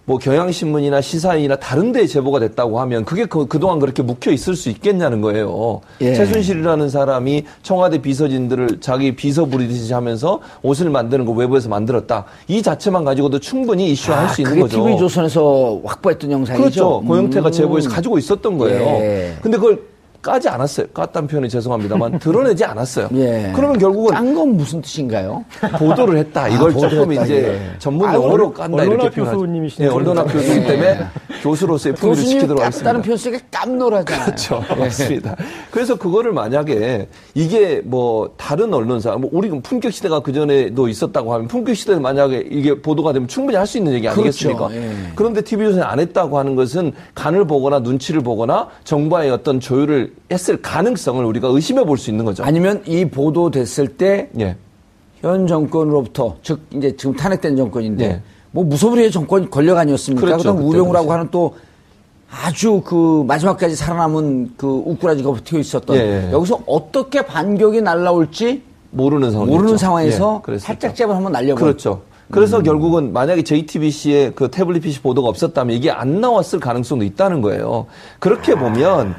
뭐 경향신문이나 시사인이나 다른 데에 제보가 됐다고 하면 그게 그동안 그렇게 묵혀 있을 수 있겠냐는 거예요. 예. 최순실이라는 사람이 청와대 비서진들을 자기 비서 부리듯이 하면서 옷을 만드는 거 외부에서 만들었다. 이 자체만 가지고도 충분히 이슈화할 수 있는 거죠. 그게 TV조선에서 확보했던 영상이죠? 그렇죠. 고영태가 제보해서 가지고 있었던 거예요. 예. 근데 그걸 까지 않았어요. 깠다는 표현이 죄송합니다만 드러내지 않았어요. 예. 그러면 결국은 깐 건 무슨 뜻인가요? 보도를 했다. 이걸 조금 했다, 이제 예. 전문 용어로 깐다 이렇게 표현하죠. 교수님이시네요. 네, 언론학 교수이기 때문에 교수로서의 풍미를 지키도록 하겠습니다. 교수님이 깠다는 표현 쓰기가 깜놀하잖아요. 그렇죠. 맞습니다. 그래서 그거를 만약에 이게 뭐 다른 언론사, 뭐 우리 품격 시대가 그 전에도 있었다고 하면 품격 시대에 만약에 이게 보도가 되면 충분히 할 수 있는 얘기 아니겠습니까? 그렇죠. 예. 그런데 TV조선이 안 했다고 하는 것은 간을 보거나 눈치를 보거나 정부와의 어떤 조율을 했을 가능성을 우리가 의심해 볼 수 있는 거죠. 아니면 이 보도됐을 때 현 예. 정권으로부터 즉 이제 지금 탄핵된 정권인데 예. 뭐 무소불위의 정권 권력 아니었습니까? 그렇죠. 그다음 우병우라고 하는 또 아주 그 마지막까지 살아남은 그 우꾸라지가 버티고 있었던 예. 여기서 어떻게 반격이 날라올지 모르는 상황에서 예, 살짝 잽을 한번 날려본. 그렇죠. 그래서 결국은 만약에 JTBC의 그 태블릿 PC 보도가 없었다면 이게 안 나왔을 가능성도 있다는 거예요. 그렇게 보면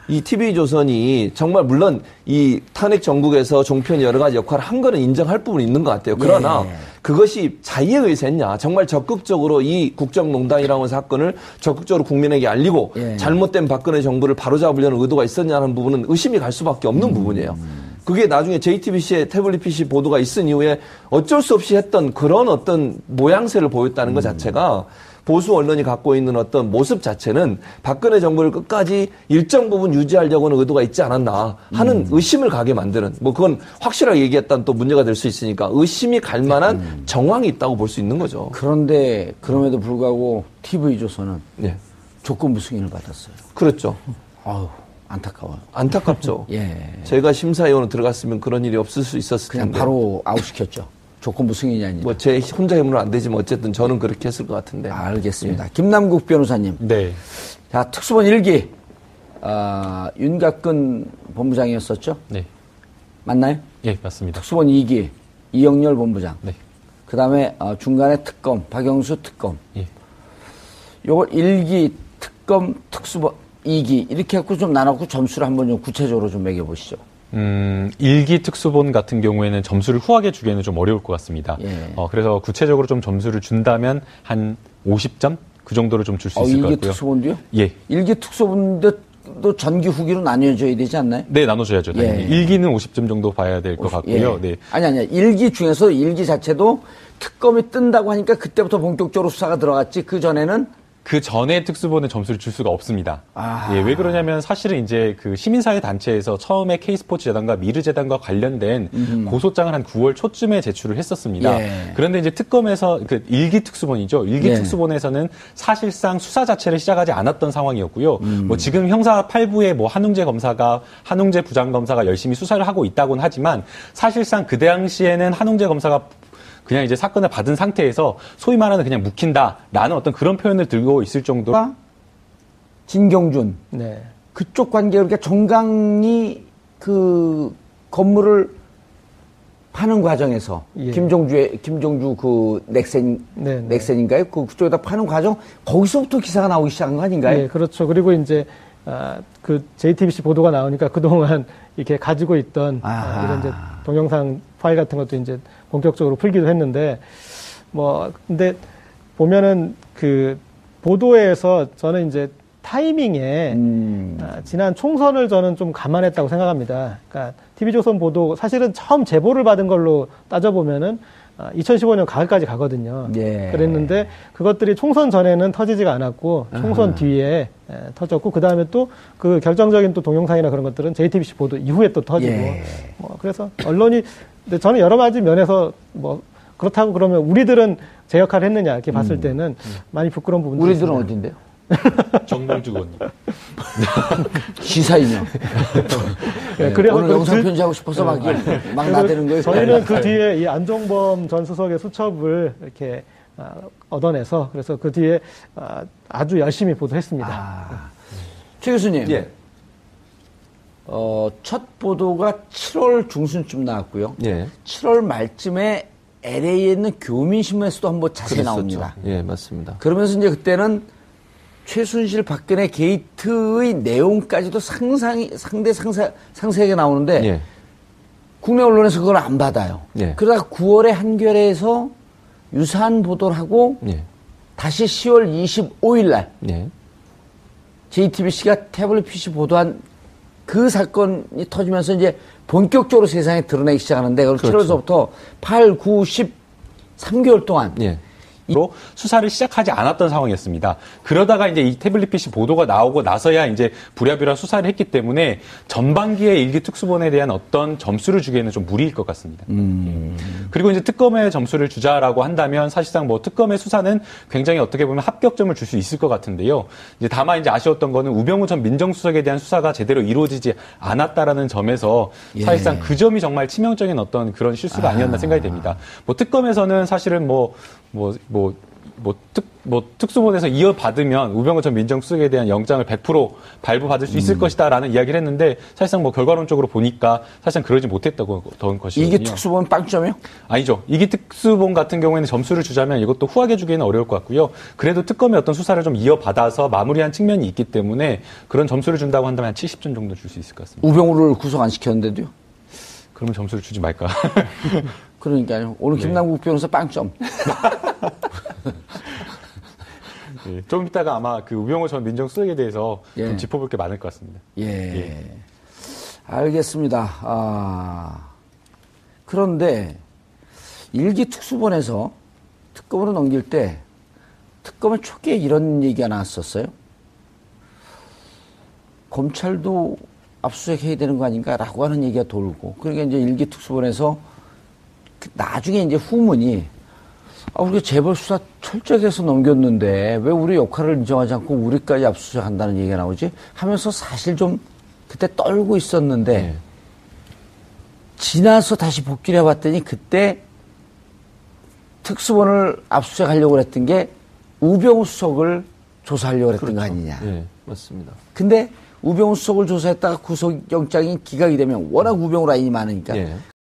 이 TV조선이 정말 물론 이 탄핵 정국에서 종편이 여러 가지 역할을 한 거는 인정할 부분이 있는 것 같아요. 그러나 그것이 자의에 의해서 했냐. 정말 적극적으로 이 국정농단이라는 사건을 적극적으로 국민에게 알리고 잘못된 박근혜 정부를 바로잡으려는 의도가 있었냐는 부분은 의심이 갈 수밖에 없는 부분이에요. 그게 나중에 JTBC의 태블릿 PC 보도가 있은 이후에 어쩔 수 없이 했던 그런 어떤 모양새를 보였다는 것 자체가 보수 언론이 갖고 있는 어떤 모습 자체는 박근혜 정부를 끝까지 일정 부분 유지하려고는 의도가 있지 않았나 하는 의심을 가게 만드는, 뭐 그건 확실하게 얘기했다는 또 문제가 될 수 있으니까 의심이 갈 만한 정황이 있다고 볼 수 있는 거죠. 그런데 그럼에도 불구하고 TV조선은 예. 조건부 승인을 받았어요. 그렇죠. 아우 안타까워요. 안타깝죠. 예. 제가 심사위원으로 들어갔으면 그런 일이 없을 수 있었을 그냥 텐데. 바로 아웃시켰죠. 조건부 승인이 아니라. 뭐 제 혼자 힘으로 안 되지만 어쨌든 저는 그렇게 했을 것 같은데. 알겠습니다. 김남국 변호사님. 네. 자, 특수본 1기. 윤곽근 본부장이었었죠? 네. 맞나요? 예, 맞습니다. 특수본 2기. 이영렬 본부장. 네. 그 다음에 중간에 특검. 박영수 특검. 예. 요걸 1기, 특검, 특수본 2기. 이렇게 해갖고 좀 나눠갖고 점수를 한번 좀 구체적으로 좀 매겨보시죠. 1기 특수본 같은 경우에는 점수를 후하게 주기에는 좀 어려울 것 같습니다. 예. 그래서 구체적으로 좀 점수를 준다면 한 50점? 그 정도를 좀 줄 수 있을 것 1기 같고요. 특수본도요? 예. 1기 특수본도 전기 후기로 나뉘어져야 되지 않나요? 네, 나눠줘야죠. 당연히. 1기는 50점 정도 봐야 될 것 같고요. 네. 아니. 1기 중에서 1기 자체도 특검이 뜬다고 하니까 그때부터 본격적으로 수사가 들어갔지. 그 전에는 그 전에 특수본에 점수를 줄 수가 없습니다. 예, 왜 그러냐면 사실은 이제 그 시민사회 단체에서 처음에 K스포츠 재단과 미르 재단과 관련된 고소장을 한 9월 초쯤에 제출을 했었습니다. 예. 그런데 이제 특검에서 그 1기 특수본이죠. 1기 특수본에서는 사실상 수사 자체를 시작하지 않았던 상황이었고요. 뭐 지금 형사 8부에 뭐 한웅재 부장검사가 열심히 수사를 하고 있다고는 하지만 사실상 그 당시에는 한웅재 검사가 그냥 이제 사건을 받은 상태에서 소위 말하는 그냥 묵힌다라는 어떤 그런 표현을 들고 있을 정도로 진경준 네. 그쪽 관계가 그러니까 정강이 그 건물을 파는 과정에서 김종주 그 넥센인가요? 그쪽에다 파는 과정 거기서부터 기사가 나오기 시작한 거 아닌가요? 네, 그렇죠. 그리고 이제 그 JTBC 보도가 나오니까 그동안 이렇게 가지고 있던 이런 이제 동영상 파일 같은 것도 이제 본격적으로 풀기도 했는데 근데 보면은 그 보도에서 저는 이제 타이밍에 지난 총선을 저는 좀 감안했다고 생각합니다. 그러니까 TV조선 보도 사실은 처음 제보를 받은 걸로 따져보면은 2015년 가을까지 가거든요. 예. 그랬는데 그것들이 총선 전에는 터지지가 않았고 총선 뒤에 터졌고 그 다음에 또 그 결정적인 또 동영상이나 그런 것들은 JTBC 보도 이후에 또 터지고 그래서 언론이 근데 저는 여러 가지 면에서 뭐 그렇다고 그러면 우리들은 제 역할을 했느냐 이렇게 봤을 때는 많이 부끄러운 부분도 우리들은 있습니다. 어딘데요? 정봉주 의원님. 시사인형. 네, 그래서 오늘 영상 편지하고 싶어서 막 나대는 거예요. 저희는 그 뒤에 이 안종범 전 수석의 수첩을 이렇게 얻어내서 그래서 그 뒤에 아주 열심히 보도했습니다. 최 교수님. 예. 첫 보도가 7월 중순쯤 나왔고요. 예. 7월 말쯤에 LA에 있는 교민신문에서도 한번 자세히 그랬었죠. 나옵니다. 예, 맞습니다. 그러면서 이제 그때는 최순실 박근혜 게이트의 내용까지도 상당히 상세하게 나오는데 예. 국내 언론에서 그걸 안 받아요. 예. 그러다가 9월에 한겨레에서 유사한 보도를 하고 예. 다시 10월 25일 날 예. JTBC가 태블릿 PC 보도한 그 사건이 터지면서 이제 본격적으로 세상에 드러나기 시작하는데 그걸 그렇죠. 7월서부터 8, 9, 10 3개월 동안 예. 로 수사를 시작하지 않았던 상황이었습니다. 그러다가 이제 이 태블릿 PC 보도가 나오고 나서야 이제 부랴부랴 수사를 했기 때문에 전반기에 일기 특수본에 대한 어떤 점수를 주기에는 좀 무리일 것 같습니다. 그리고 이제 특검의 점수를 주자라고 한다면 사실상 뭐 특검의 수사는 굉장히 어떻게 보면 합격점을 줄 수 있을 것 같은데요. 이제 다만 이제 아쉬웠던 거는 우병우 전 민정수석에 대한 수사가 제대로 이루어지지 않았다라는 점에서 사실상 그 점이 정말 치명적인 어떤 그런 실수가 아니었나 생각이 됩니다. 뭐 특검에서는 사실은 특수본에서 이어받으면 우병우 전 민정수석에 대한 영장을 100% 발부받을 수 있을 것이다라는 이야기를 했는데 사실상 뭐 결과론적으로 보니까 사실상 그러지 못했던 것이거든요. 이게 특수본 빵점이요? 아니죠. 이게 특수본 같은 경우에는 점수를 주자면 이것도 후하게 주기에는 어려울 것 같고요. 그래도 특검이 어떤 수사를 좀 이어받아서 마무리한 측면이 있기 때문에 그런 점수를 준다고 한다면 한 70점 정도 줄 수 있을 것 같습니다. 우병우를 구속 안 시켰는데도요? 그러면 점수를 주지 말까. 그러니까요. 오늘 김남국 변호사 빵점. 예, 좀 이따가 아마 그 우병우 전 민정수석에 대해서 좀 짚어볼 게 많을 것 같습니다. 예. 알겠습니다. 그런데 일기 특수본에서 특검으로 넘길 때 특검의 초기에 이런 얘기가 나왔었어요. 검찰도 압수수색 해야 되는 거 아닌가라고 하는 얘기가 돌고 그러니까 이제 일기 특수본에서 나중에 이제 후문이 우리가 재벌 수사 철저하게 해서 넘겼는데 왜 우리 역할을 인정하지 않고 우리까지 압수수색 한다는 얘기가 나오지? 하면서 사실 좀 그때 떨고 있었는데 지나서 다시 복귀를 해봤더니 그때 특수본을 압수수색하려고 했던 게 우병우 수석을 조사하려고 했던 거 아니냐. 예, 맞습니다. 근데 우병우 수석을 조사했다가 구속영장이 기각이 되면 워낙 우병우 라인이 많으니까